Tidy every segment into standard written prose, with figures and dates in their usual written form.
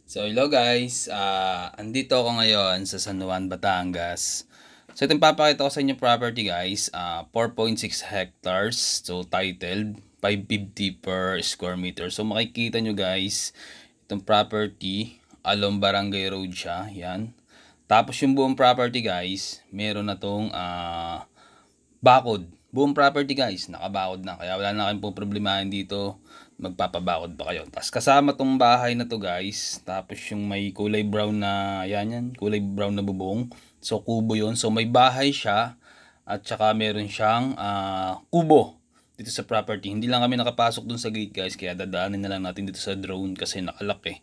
So hello guys, andito ako ngayon sa San Juan, Batangas. So ito yung papakita ko sa inyo property guys, 4.6 hectares, so titled 550 per square meter. So makikita nyo guys, itong property, along Barangay Road siya, yan. Tapos yung buong property guys, meron na tong bakod. Buong property guys, nakabakod na. Kaya wala na kayong po problemahin dito. Magpapabakod pa kayo. Tapos kasama tong bahay na to guys. Tapos yung may kulay brown na, yan. Kulay brown na bubong. So kubo yon. So may bahay siya. At saka meron siyang kubo dito sa property. Hindi lang kami nakapasok dun sa gate guys. Kaya dadaanin na lang natin dito sa drone kasi nakalak eh.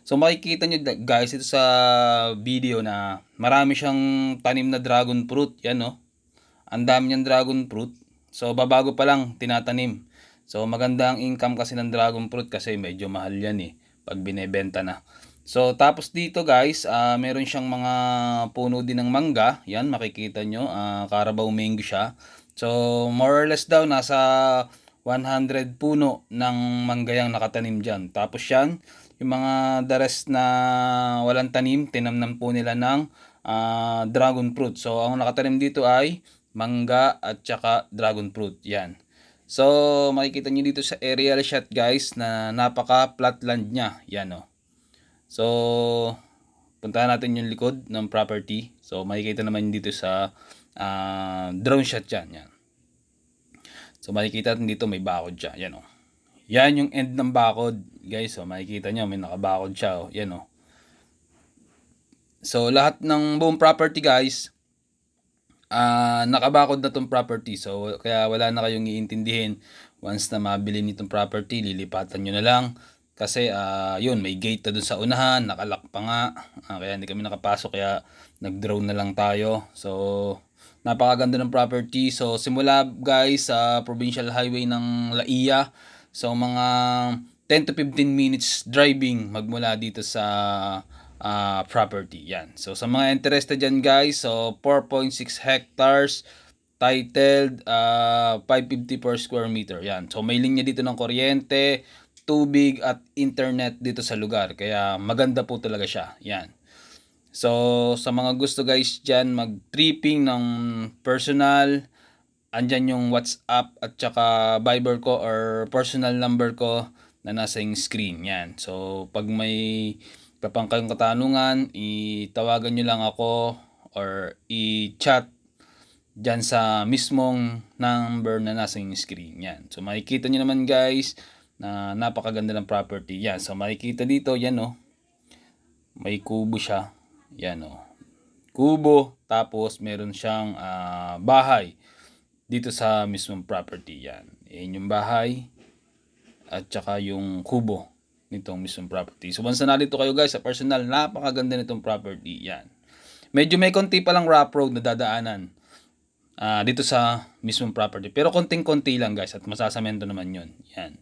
So makikita nyo guys ito sa video na marami siyang tanim na dragon fruit. Yan no. Ang dami niyang dragon fruit. So babago pa lang tinatanim. So maganda ang income kasi ng dragon fruit kasi medyo mahal yan eh pag binebenta na. So tapos dito guys, meron siyang mga puno din ng mangga. Yan makikita nyo, Carabao mango siya. So more or less daw nasa 100 puno ng mangga yang nakatanim dyan. Tapos yan, yung mga the rest na walang tanim, tinamnam po nila ng dragon fruit. So ang nakatanim dito ay mangga at saka dragon fruit. Yan. So makikita nyo dito sa aerial shot guys na napaka flat land niya. Yan o. So puntahan natin yung likod ng property. So makikita naman dito sa drone shot yan. Yan. So makikita natin dito may bakod siya. Yan o. Yan yung end ng bakod guys. So makikita nyo may nakabakod siya o. Yan o. So lahat ng buong property guys, nakabakod na tong property. So kaya wala na kayong iintindihin. Once na mabili nitong property, lilipatan nyo na lang. Kasi yun, may gate na dun sa unahan, nakalak pa nga. Kaya hindi kami nakapasok, kaya nag-drone na lang tayo. So napakaganda ng property. So simula guys sa provincial highway ng Laia. So mga 10 to 15 minutes driving magmula dito sa property. Yan. So sa mga interested dyan guys, so 4.6 hectares, titled 550 per square meter. Yan. So may linya dito ng kuryente, tubig at internet dito sa lugar. Kaya maganda po talaga siya. Yan. So sa mga gusto guys dyan mag-tripping ng personal, andyan yung WhatsApp at saka Viber ko or personal number ko na nasa yung screen. Yan. So pag may kapag kayong katanungan, itawagan nyo lang ako or i-chat dyan sa mismong number na nasa yung screen. Yan. So makikita nyo naman guys na napakaganda ng property. Yan. So makikita dito, yan o. May kubo siya. Yan o. Kubo. Tapos meron siyang bahay dito sa mismong property. Yan. Yan yung bahay at saka yung kubo nitong mismong property. So once na narito kayo guys sa personal, napakaganda nitong property. Yan. Medyo may konti pa lang rough road na dadaanan dito sa mismong property. Pero konting-konti lang guys at masasamento naman yun. Yan.